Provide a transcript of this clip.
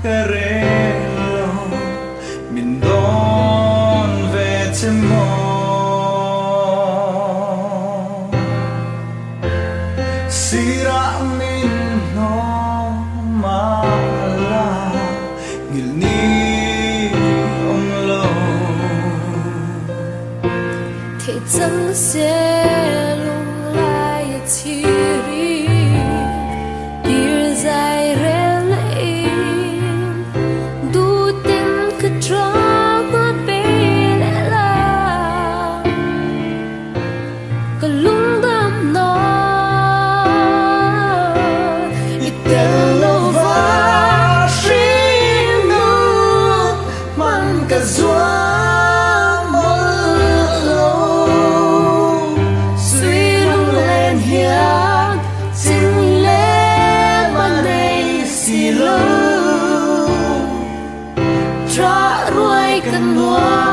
carelo mình đón về chim mò sira min no mala ngil ni om lo thế chẳng sẽ lung lại chỉ tello va shingu man ka zawk lo suy lung lên hian chính lẽ mà đây xì lâu tra ruồi cần hoa